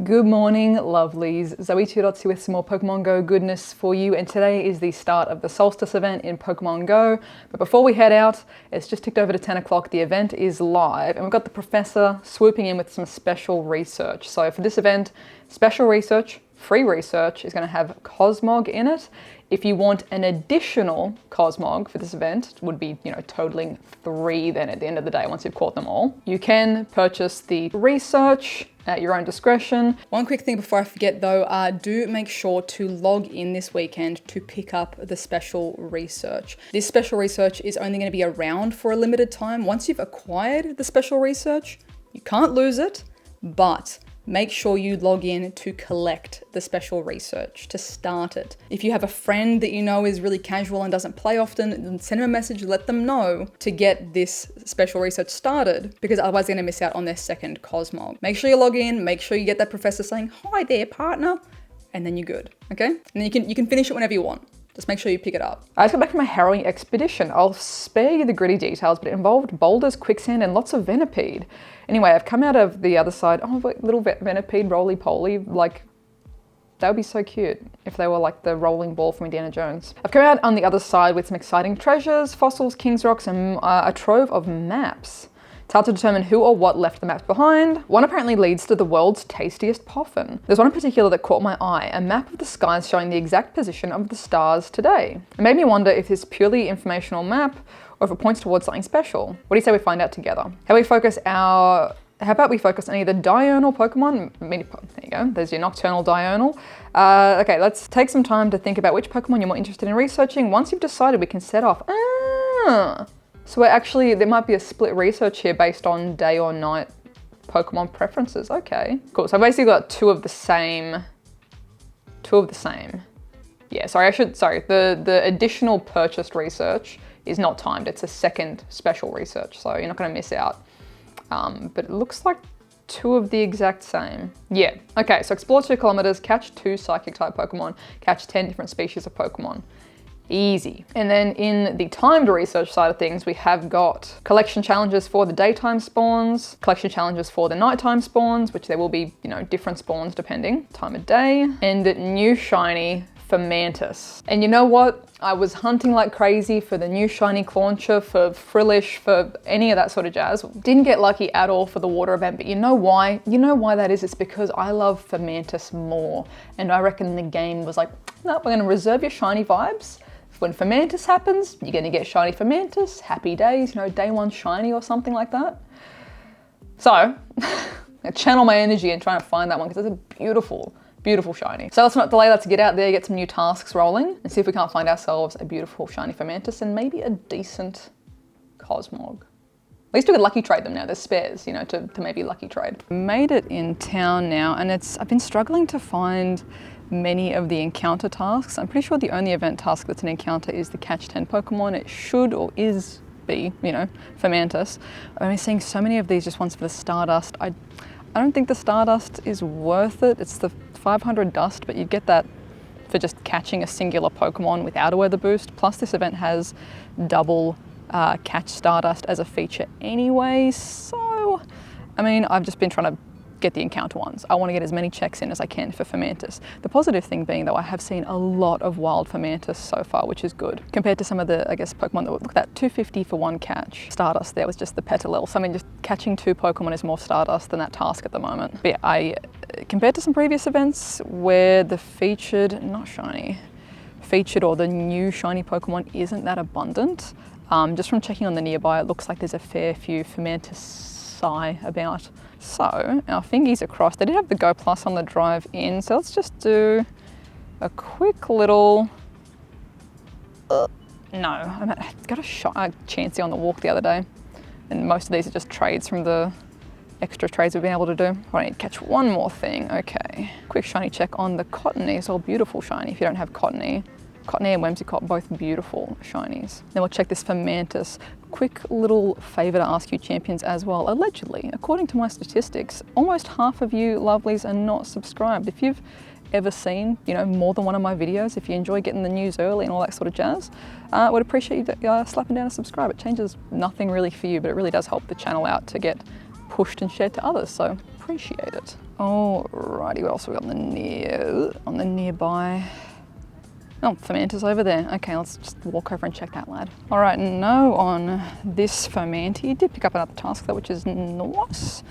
Good morning, lovelies. ZoëTwoDots here with some more Pokemon Go goodness for you, and today is the start of the Solstice event in Pokemon Go. But before we head out, it's just ticked over to 10 o'clock. The event is live, and we've got the professor swooping in with some special research. So for this event, special research, free research is going to have Cosmog in it. If you want an additional Cosmog for this event, it would be, totaling 3 then at the end of the day once you've caught them all. You can purchase the research at your own discretion. One quick thing before I forget though, do make sure to log in this weekend to pick up the special research. This special research is only going to be around for a limited time. Once you've acquired the special research, you can't lose it, but make sure you log in to collect the special research, to start it. If you have a friend that you know is really casual and doesn't play often, then send them a message, let them know to get this special research started, because otherwise they're gonna miss out on their second Cosmog. Make sure you log in, make sure you get that professor saying, "Hi there, partner," and then you're good, okay? And then you can finish it whenever you want. Just make sure you pick it up. I just got back from my harrowing expedition. I'll spare you the gritty details, but it involved boulders, quicksand, and lots of venipede. Anyway, I've come out of the other side. Oh, look, little venipede roly-poly. Like, that would be so cute if they were like the rolling ball from Indiana Jones. I've come out on the other side with some exciting treasures, fossils, king's rocks, and a trove of maps. It's hard to determine who or what left the maps behind. One apparently leads to the world's tastiest poffin. There's one in particular that caught my eye, a map of the skies showing the exact position of the stars today. It made me wonder if this purely informational map or if it points towards something special. What do you say we find out together? How about we focus on either diurnal Pokemon? There you go, there's your nocturnal diurnal. Okay, let's take some time to think about which Pokemon you're more interested in researching. Once you've decided, we can set off. So there might be a split research here based on day or night Pokemon preferences. Okay, cool. So I've basically got two of the same. Yeah, the additional purchased research is not timed. It's a second special research, so you're not gonna miss out. But it looks like 2 of the exact same. Yeah, okay, so explore 2 kilometers, catch 2 psychic type Pokemon, catch 10 different species of Pokemon. Easy. And then in the timed research side of things, we have got collection challenges for the daytime spawns, collection challenges for the nighttime spawns, which there will be, different spawns depending time of day, and new shiny for Mantis. And you know what? I was hunting like crazy for the new shiny Clauncher, for Frillish, for any of that sort of jazz. Didn't get lucky at all for the water event, but you know why? You know why that is? It's because I love Fermantis more. And I reckon the game was like, no, we're gonna reserve your shiny vibes. When Fermantis happens, you're gonna get shiny Fermantis, happy days, day 1 shiny or something like that. So, I channel my energy and try and find that one because it's a beautiful, beautiful shiny. So let's not delay, let's get out there, get some new tasks rolling and see if we can't find ourselves a beautiful shiny Fermantis and maybe a decent Cosmog. At least we could lucky trade them now, there's spares, to maybe lucky trade. Made it in town now, and I've been struggling to find many of the encounter tasks. I'm pretty sure the only event task that's an encounter is the catch 10 Pokemon. It should or is be, Fermantis. I've been seeing so many of these just ones for the Stardust. I don't think the Stardust is worth it. It's the 500 dust, but you'd get that for just catching a singular Pokemon without a weather boost. Plus this event has double catch Stardust as a feature anyway. So, I've just been trying to get the encounter ones. I want to get as many checks in as I can for Fermantis. The positive thing being though, I have seen a lot of wild Fermantis so far, which is good. Compared to some of the, Pokemon that look at that 250 for 1 catch. Stardust there was just the Petalil. So just catching 2 Pokemon is more Stardust than that task at the moment. But yeah, compared to some previous events where the featured or the new shiny Pokemon isn't that abundant, just from checking on the nearby, it looks like there's a fair few Fermantis about. So our fingies are crossed. They did have the Go Plus on the drive in, so let's just do a quick little, I got a Chansey on the walk the other day, and most of these are just trades from the extra trades we've been able to do. I need to catch one more thing. Okay, quick shiny check on the Cottony. It's all beautiful shiny if you don't have Cottony. Cottony and Whimsicott, both beautiful shinies. Then we'll check this for Mantis. Quick little favour to ask you champions as well. Allegedly, according to my statistics, almost half of you lovelies are not subscribed. If you've ever seen, more than one of my videos, if you enjoy getting the news early and all that sort of jazz, I would appreciate you slapping down a subscribe. It changes nothing really for you, but it really does help the channel out to get pushed and shared to others, so appreciate it. Alrighty, what else have we got on the nearby? Oh, Fomantis over there. Okay, let's just walk over and check that lad. All right, no on this Fomanti. Did pick up another task though, which is nice.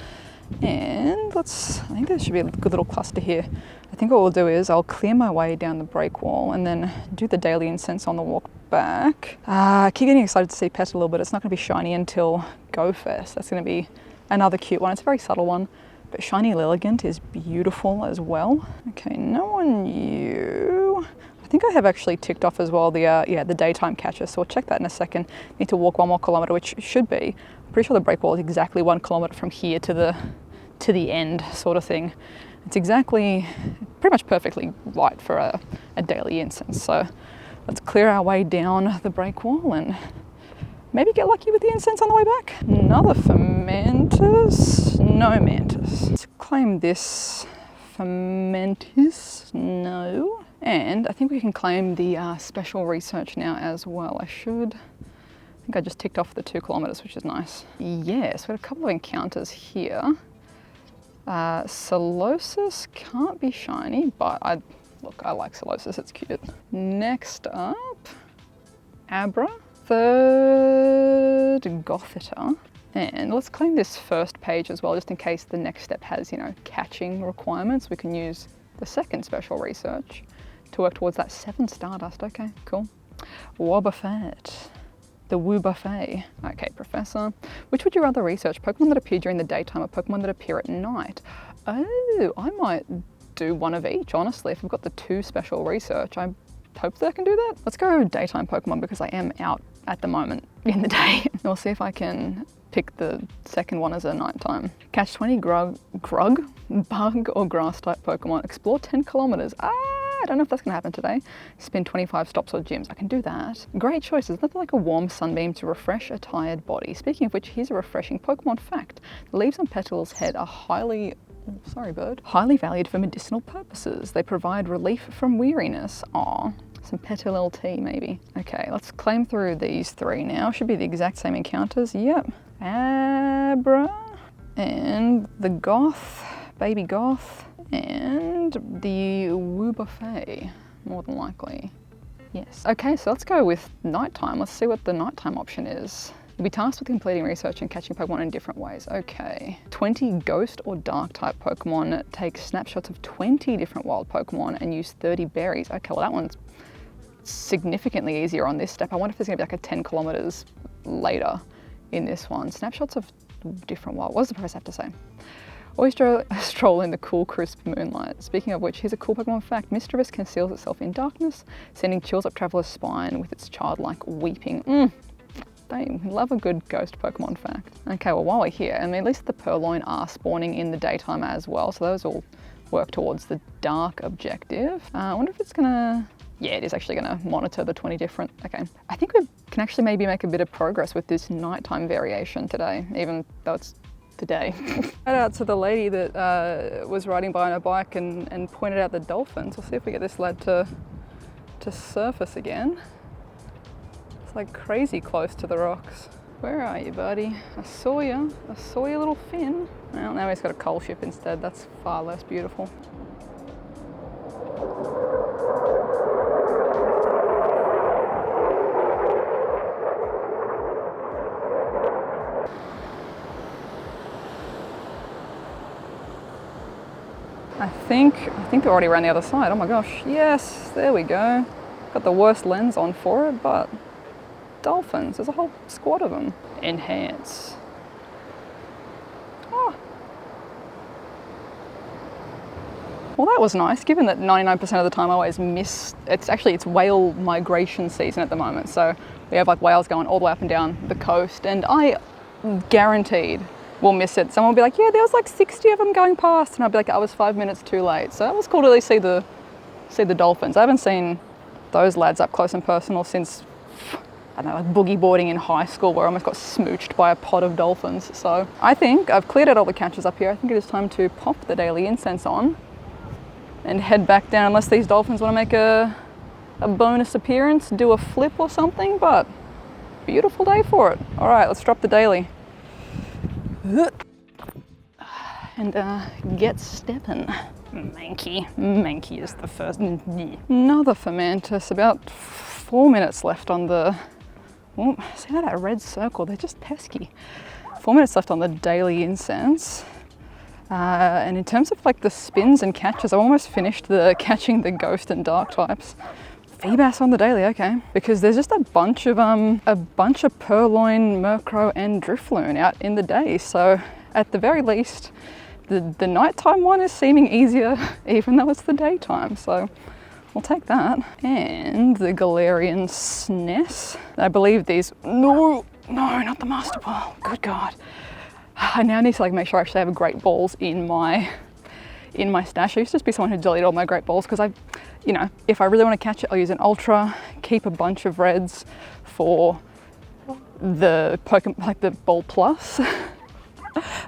And I think there should be a good little cluster here. I think what we'll do is I'll clear my way down the break wall and then do the daily incense on the walk back. I keep getting excited to see Pet a little bit. It's not gonna be shiny until Go Fest. That's gonna be another cute one. It's a very subtle one, but Shiny Lilligant is beautiful as well. Okay, no on you. I think I have actually ticked off as well the daytime catcher, so we'll check that in a second. Need to walk 1 more kilometre, which should be, I'm pretty sure the break wall is exactly 1 kilometre from here to the end sort of thing. It's exactly, pretty much perfectly light for a daily incense. So let's clear our way down the break wall and maybe get lucky with the incense on the way back. Another Fomantis, no Mantis. Let's claim this Fomantis, no. And I think we can claim the special research now as well. I think I just ticked off the 2 kilometres, which is nice. Yes, we had a couple of encounters here. Solosis can't be shiny, but I like Solosis, it's cute. Next up, Abra, 3rd Gothita. And let's claim this first page as well, just in case the next step has, you know, catching requirements. We can use the 2nd special research to work towards that 7 Stardust. Okay, cool. Wobbuffet. The Wobbuffet. Okay, Professor. Which would you rather research? Pokemon that appear during the daytime or Pokemon that appear at night? Oh, I might do one of each, honestly. If we've got the 2 special research, I hope that I can do that. Let's go daytime Pokemon because I am out at the moment in the day. We'll see if I can pick the 2nd one as a nighttime. Catch 20 Grug, Bug or Grass type Pokemon. Explore 10 kilometers. I don't know if that's gonna happen today. Spin 25 stops or gyms. I can do that. Great choice. There's nothing like a warm sunbeam to refresh a tired body. Speaking of which, here's a refreshing Pokemon fact. The leaves on Petal's head are highly valued for medicinal purposes. They provide relief from weariness. Aw, some Petal LT maybe. Okay, let's claim through these 3 now. Should be the exact same encounters. Yep. Abra and the Goth, Baby Goth, and the Wobbuffet, more than likely. Yes. Okay, so let's go with nighttime. Let's see what the nighttime option is. You'll be tasked with completing research and catching Pokemon in different ways. Okay. 20 Ghost or Dark type Pokemon. Take snapshots of 20 different wild Pokemon and use 30 berries. Okay, well that one's significantly easier on this step. I wonder if there's gonna be like a 10 kilometers later in this one. Snapshots of different wild. What does the press have to say? Always stroll in the cool, crisp moonlight. Speaking of which, here's a cool Pokemon fact. Mischievous conceals itself in darkness, sending chills up traveler's spine with its childlike weeping. They love a good ghost Pokemon fact. Okay, well while we're here, and at least the Purloin are spawning in the daytime as well, so those all work towards the dark objective. I wonder if it's gonna, yeah, it is actually gonna monitor the 20 different, okay. I think we can actually maybe make a bit of progress with this nighttime variation today, even though it's today. Shout out to the lady that was riding by on a bike and pointed out the dolphins. We'll see if we get this lad to surface again. It's like crazy close to the rocks. Where are you, buddy? I saw you little fin. Well, now he's got a coal ship instead. That's far less beautiful. I think they're already around the other side. Oh my gosh, yes, there we go. Got the worst lens on for it, but dolphins, there's a whole squad of them. Enhance. Oh. Well, that was nice, given that 99% of the time I always miss, it's whale migration season at the moment. So we have like whales going all the way up and down the coast, and I guaranteed we'll miss it. Someone will be like, yeah, there was like 60 of them going past. And I'll be like, I was 5 minutes too late. So it was cool to at least see the dolphins. I haven't seen those lads up close and personal since, I don't know, like boogie boarding in high school where I almost got smooched by a pod of dolphins. So I think I've cleared out all the catches up here. I think it is time to pop the daily incense on and head back down, unless these dolphins want to make a bonus appearance, do a flip or something, but beautiful day for it. All right, let's drop the daily. and get stepping. Mankey is the first. Another Fermentus, about 4 minutes left on the, oh, see that red circle, they're just pesky. 4 minutes left on the daily incense. And in terms of like the spins and catches, I've almost finished the catching the ghost and dark types. Feebass on the daily, okay. Because there's just a bunch of Purloin, Murkrow and Drifloon out in the day. So at the very least, the nighttime one is seeming easier, even though it's the daytime. So we'll take that. And the Galarian SNES. I believe these, no, not the Master Ball, good God. I now need to like make sure I actually have great balls in my stash. I used to just be someone who deleted all my great balls because you know, if I really want to catch it, I'll use an Ultra, keep a bunch of reds for the Pokemon, like the Ball Plus.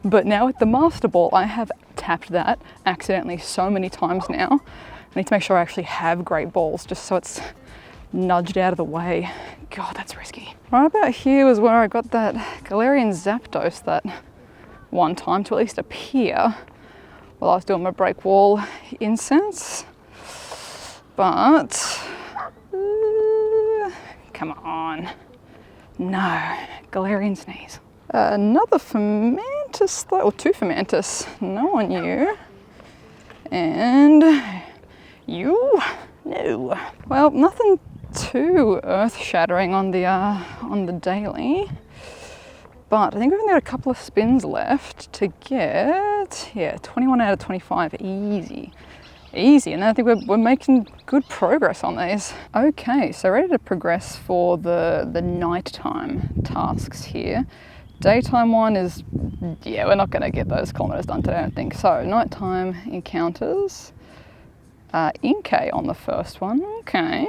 But now with the Master Ball, I have tapped that accidentally so many times now. I need to make sure I actually have great balls just so it's nudged out of the way. God, that's risky. Right about here was where I got that Galarian Zapdos that one time to at least appear while I was doing my break wall incense. But, come on. No, Galarian Sneeze. Another Fermentus, or two Fermentus, no on you. And you, no. Well, nothing too earth-shattering on the daily. But I think we've only got a couple of spins left to get, yeah, 21 out of 25, easy. Easy, and I think we're making good progress on these. Okay, so ready to progress for the nighttime tasks here. Daytime one is, yeah, we're not gonna get those kilometers done today, I don't think. So, nighttime encounters. Inkay on the first one, okay.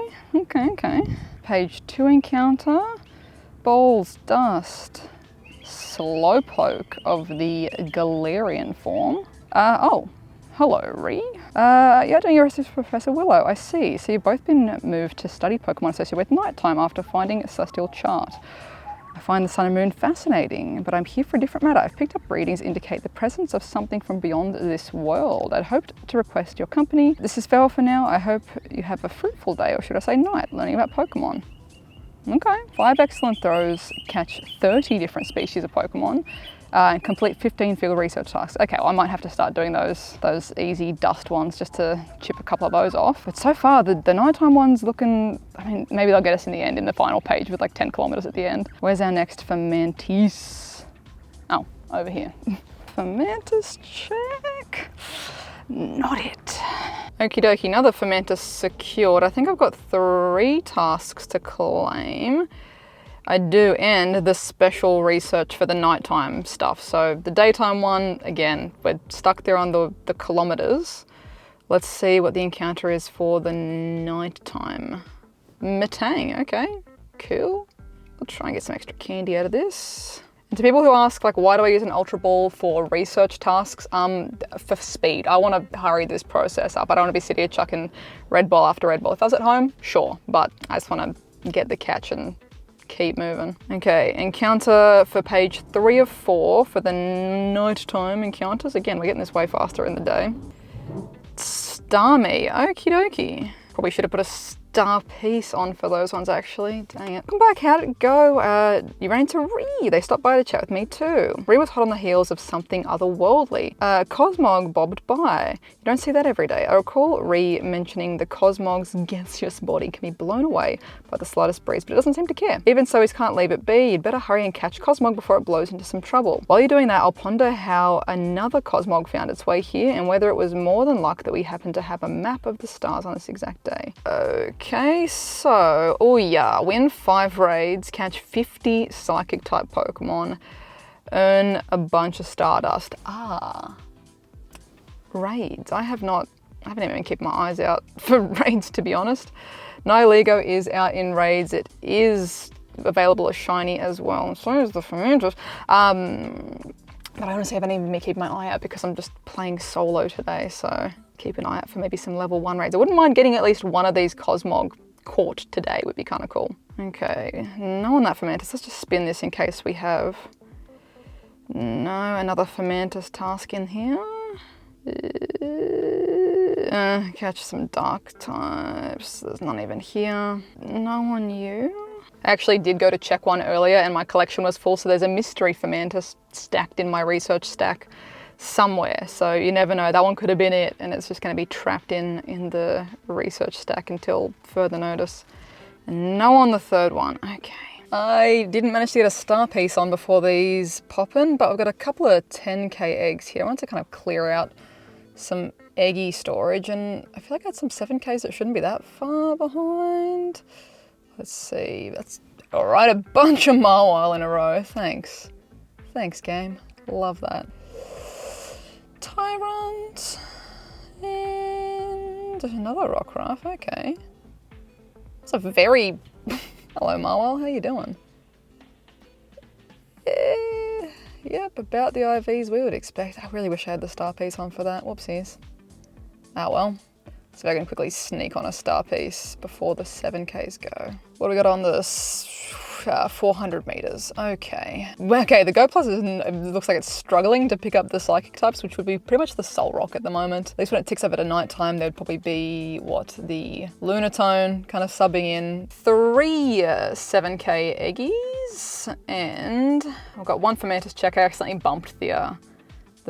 Page 2 encounter, Balls, Dust, Slowpoke of the Galarian form. Oh, hello, Ree. You're doing your research for Professor Willow, I see. So you've both been moved to study Pokemon associated with nighttime after finding a celestial chart. I find the sun and moon fascinating, but I'm here for a different matter. I've picked up readings indicate the presence of something from beyond this world. I'd hoped to request your company. This is farewell for now. I hope you have a fruitful day, or should I say night, learning about Pokemon. Okay, 5 excellent throws, catch 30 different species of Pokemon, and complete 15 field research tasks. Okay, well, I might have to start doing those easy dust ones just to chip a couple of those off. But so far, the nighttime one's looking, I mean, maybe they'll get us in the end, in the final page with like 10 kilometers at the end. Where's our next Fermentis? Oh, over here. Fermentis check. Not it. Okie dokie, another Fermentus secured. I think I've got 3 tasks to claim. I do, and the special research for the nighttime stuff. So the daytime one, again, we're stuck there on the kilometers. Let's see what the encounter is for the nighttime. Metang, okay, cool. Let's try and get some extra candy out of this. And to people who ask, like, why do I use an Ultra Ball for research tasks? For speed. I want to hurry this process up. I don't want to be sitting here chucking red ball after red ball. If I was at home, sure, but I just want to get the catch and keep moving. Okay, encounter for page 3 of 4 for the nighttime encounters. Again, we're getting this way faster in the day. Starmie, okie dokie. Probably should have put a star piece on for those ones actually, dang it. Come back, how did it go? You ran into Ree, they stopped by to chat with me too. Ree was hot on the heels of something otherworldly. Cosmog bobbed by. You don't see that every day. I recall Ree mentioning the Cosmog's gaseous body can be blown away by the slightest breeze, but it doesn't seem to care. Even so, he can't leave it be. You'd better hurry and catch Cosmog before it blows into some trouble. While you're doing that, I'll ponder how another Cosmog found its way here and whether it was more than luck that we happen to have a map of the stars on this exact day. Okay, so, oh yeah, win 5 raids, catch 50 psychic type Pokemon, earn a bunch of Stardust. Raids. I haven't even kept my eyes out for raids, to be honest. Nihilego is out in raids. It is available as shiny as well, and so is the Fermentus. But I honestly haven't even been keeping my eye out because I'm just playing solo today, so keep an eye out for maybe some level 1 raids. I wouldn't mind getting at least one of these Cosmog caught today, would be kind of cool. Okay, no on that Fermentus. Let's just spin this in case we have No, another Fermentus task in here. Catch some dark types. There's none even here. No on you. I actually did go to check one earlier and my collection was full, so there's a mystery Fermentus stacked in my research stack somewhere. So you never know, that one could have been it, and it's just going to be trapped in the research stack until further notice. And no on the third one. Okay. I didn't manage to get a star piece on before these poppin', but I've got a couple of 10k eggs here. I want to kind of clear out some eggy storage, and I feel like I had some 7ks that shouldn't be that far behind. Let's see, that's all right, a bunch of Marwile in a row. Thanks. Thanks, game. Love that. Tyrant. And another Rockruff, okay. It's a very... Hello, Marwile, how you doing? Yep, about the IVs we would expect. I really wish I had the star piece on for that. Whoopsies. Ah, well. So I can quickly sneak on a star piece before the 7Ks go. What do we got on this? 400 meters. Okay. Okay, the Go Plus it looks like it's struggling to pick up the psychic types, which would be pretty much the Soul Rock at the moment. At least when it ticks over to night time, there'd probably be, what, the Lunatone kind of subbing in. 3 7K Eggies, and I've got 1 Fermentus check. I accidentally bumped the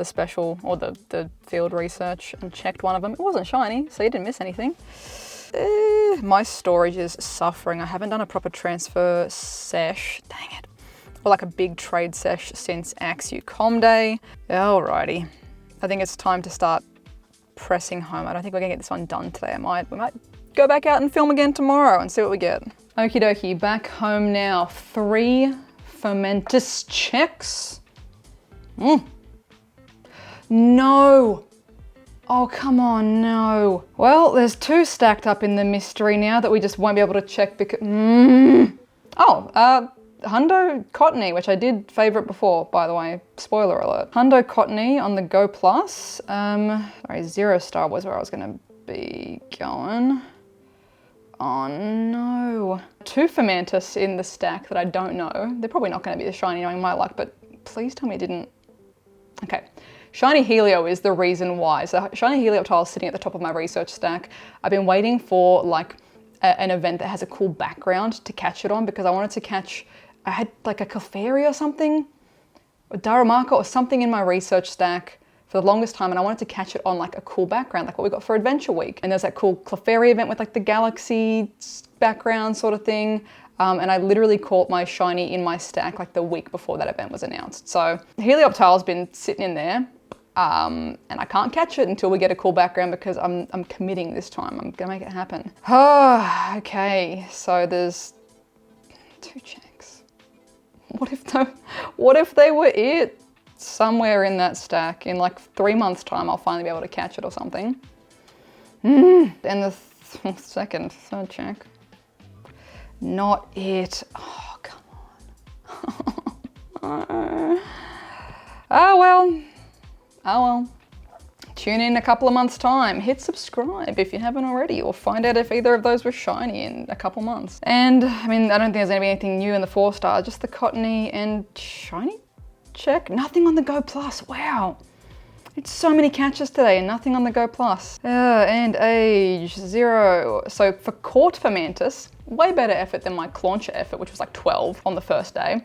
special, or the field research, and checked one of them. It wasn't shiny, so you didn't miss anything. My storage is suffering. I haven't done a proper transfer sesh, dang it, or like a big trade sesh since Axu Com Day. Alrighty, I think it's time to start pressing home. I don't think we're gonna get this one done today. We might go back out and film again tomorrow and see what we get. Okie dokie, back home now. 3 Fermentus checks. No. Oh, come on, no. Well, there's 2 stacked up in the mystery now that we just won't be able to check because... Oh, Hundo Cottony, which I did favourite before, by the way. Spoiler alert. Hundo Cottony on the Go Plus. Sorry, 0 star was where I was going to be going. Oh, no. 2 Fermentus in the stack that I don't know. They're probably not going to be the shiny knowing my luck, but please tell me it didn't... Okay. Shiny Helio is the reason why. So Shiny Helioptile is sitting at the top of my research stack. I've been waiting for like an event that has a cool background to catch it on, because I wanted to catch, I had like a Clefairy or something, or Darumaka or something in my research stack for the longest time, and I wanted to catch it on like a cool background, like what we got for Adventure Week. And there's that cool Clefairy event with like the galaxy background sort of thing. And I literally caught my shiny in my stack like the week before that event was announced. So Helioptile's been sitting in there. And I can't catch it until we get a cool background, because I'm committing this time. I'm gonna make it happen. Oh, okay, so there's 2 checks. What if they were it? Somewhere in that stack, in like 3 months' time, I'll finally be able to catch it or something. And the third check. Not it. Oh, come on. Oh well. Oh well. Tune in a couple of months' time. Hit subscribe if you haven't already, or find out if either of those were shiny in a couple months. And I mean, I don't think there's gonna be anything new in the 4 star, just the Cottony and shiny check. Nothing on the Go Plus. Wow. It's so many catches today and nothing on the Go Plus. And age 0. So for caught Fermentus, way better effort than my Clauncher effort, which was like 12 on the first day.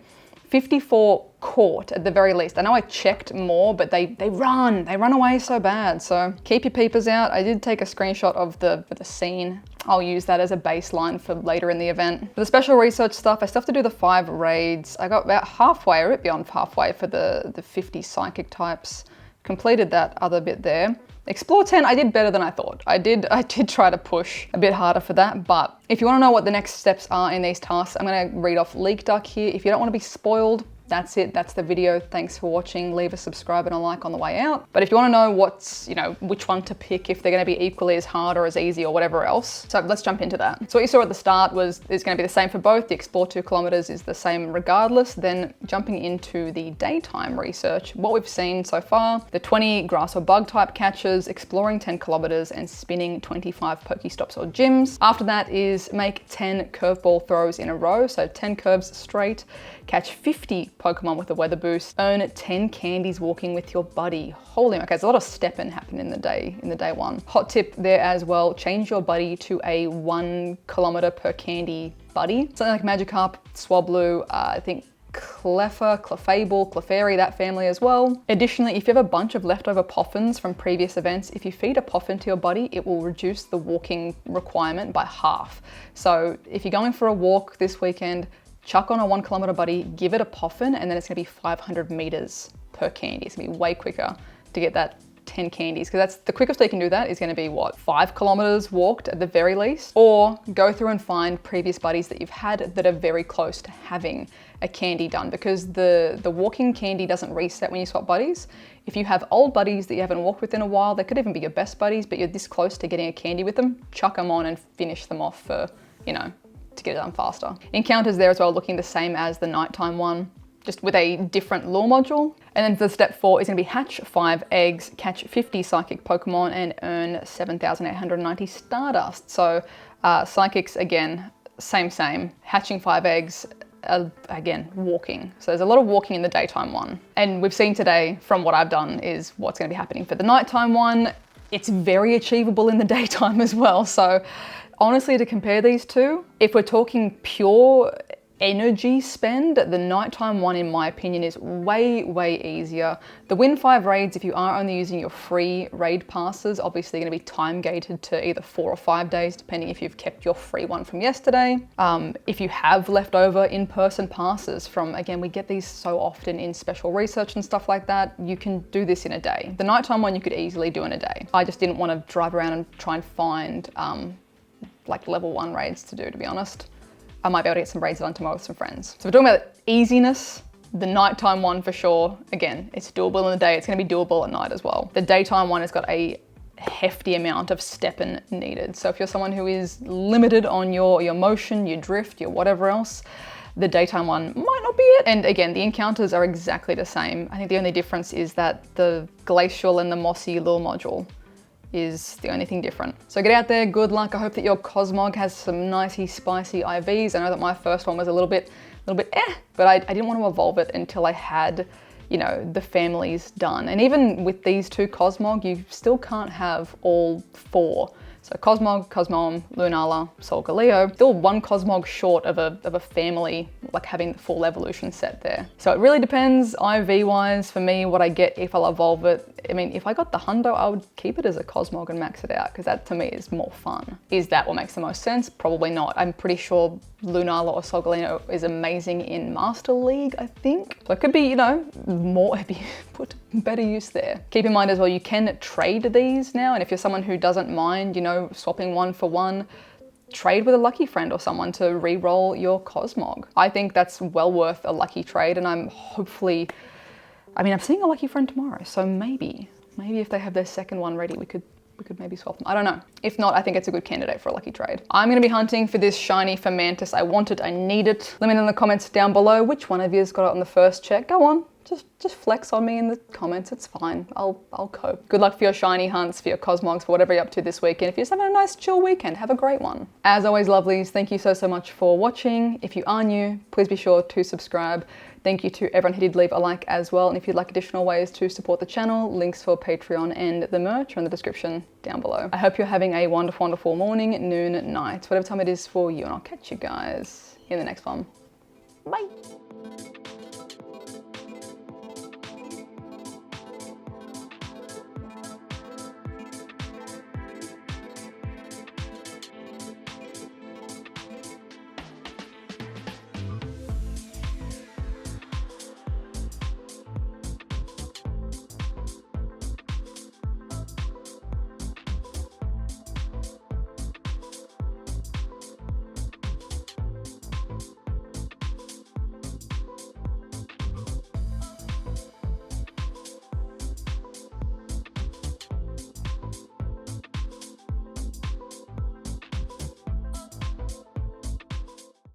54 caught at the very least. I know I checked more, but they run away so bad. So keep your peepers out. I did take a screenshot of the scene. I'll use that as a baseline for later in the event. For the special research stuff, I still have to do the 5 raids. I got about halfway, or a bit beyond halfway for the 50 psychic types. Completed that other bit there. Explore 10, I did better than I thought. I did try to push a bit harder for that, but if you wanna know what the next steps are in these tasks, I'm gonna read off Leak Duck here. If you don't wanna be spoiled, that's it, that's the video. Thanks for watching. Leave a subscribe and a like on the way out. But if you wanna know what's, which one to pick, if they're gonna be equally as hard or as easy or whatever else, so let's jump into that. So what you saw at the start is gonna be the same for both. The Explore 2 kilometers is the same regardless. Then jumping into the daytime research, what we've seen so far, the 20 grass or bug type catches, exploring 10 kilometers and spinning 25 Pokestops or gyms. After that is make 10 curveball throws in a row. So 10 curves straight, catch 50 Pokemon with a weather boost. Earn 10 candies walking with your buddy. Holy, okay, there's a lot of stepping happening in the day one. Hot tip there as well, change your buddy to a 1 kilometer per candy buddy. Something like Magikarp, Swablu, I think Cleffa, Clefable, Clefairy, that family as well. Additionally, if you have a bunch of leftover Poffins from previous events, if you feed a Poffin to your buddy, it will reduce the walking requirement by half. So if you're going for a walk this weekend, chuck on a 1 kilometer buddy, give it a Poffin, and then it's gonna be 500 meters per candy. It's gonna be way quicker to get that 10 candies, because that's the quickest they can do that is going to be what, 5 kilometers walked at the very least, or go through and find previous buddies that you've had that are very close to having a candy done, because the walking candy doesn't reset when you swap buddies. If you have old buddies that you haven't walked with in a while, they could even be your best buddies, but you're this close to getting a candy with them, chuck them on and finish them off for, you know, to get it done faster. Encounters there as well, looking the same as the nighttime one, just with a different lure module. And then for step 4 is gonna be hatch 5 eggs, catch 50 psychic Pokemon, and earn 7,890 Stardust. So psychics, again, same. Hatching 5 eggs, again, walking. So there's a lot of walking in the daytime one. And we've seen today, from what I've done, is what's gonna be happening for the nighttime one. It's very achievable in the daytime as well. So honestly, to compare these two, if we're talking pure energy spend, the nighttime one, in my opinion, is way easier. The Win 5 raids, if you are only using your free raid passes, obviously going to be time gated to either 4 or 5 days, depending if you've kept your free one from yesterday. If you have leftover in-person passes from, again, we get these so often in special research and stuff like that, you can do this in a day. The nighttime one you could easily do in a day. I just didn't want to drive around and try and find like level 1 raids to do, to be honest. I might be able to get some raids done tomorrow with some friends. So we're talking about easiness, the nighttime one for sure. Again, it's doable in the day, it's gonna be doable at night as well. The daytime one has got a hefty amount of stepping needed. So if you're someone who is limited on your motion, your drift, your whatever else, the daytime one might not be it. And again, the encounters are exactly the same. I think the only difference is that the glacial and the mossy lure module is the only thing different. So get out there, good luck. I hope that your Cosmog has some nicey spicy IVs. I know that my first one was a little bit but I didn't want to evolve it until I had, you know, the families done. And even with these 2 Cosmog, you still can't have all 4. So Cosmog, Cosmoem, Lunala, Solgaleo, still 1 Cosmog short of a family, like having the full evolution set there. So it really depends IV wise for me what I get if I'll evolve it. I mean, if I got the Hundo, I would keep it as a Cosmog and max it out, because that to me is more fun. Is that what makes the most sense? Probably not. I'm pretty sure Lunala or Solgaleo is amazing in Master League, I think. So it could be, you know, more, be put to better use there. Keep in mind as well, you can trade these now, and if you're someone who doesn't mind, you know, swapping 1 for 1, trade with a lucky friend or someone to re-roll your Cosmog. I think that's well worth a lucky trade, and I'm hopefully, I mean, I'm seeing a lucky friend tomorrow, so maybe if they have their second one ready, we could maybe swap them. I don't know. If not, I think it's a good candidate for a lucky trade. I'm gonna be hunting for this shiny Fermantis. I want it, I need it. Let me know in the comments down below which one of you's got it on the first check. Go on, just flex on me in the comments, it's fine. I'll cope. Good luck for your shiny hunts, for your Cosmogs, for whatever you're up to this weekend. If you're just having a nice chill weekend, have a great one. As always, lovelies, thank you so much for watching. If you are new, please be sure to subscribe. Thank you to everyone who did leave a like as well. And if you'd like additional ways to support the channel, links for Patreon and the merch are in the description down below. I hope you're having a wonderful, wonderful morning, noon, night, whatever time it is for you, and I'll catch you guys in the next one. Bye.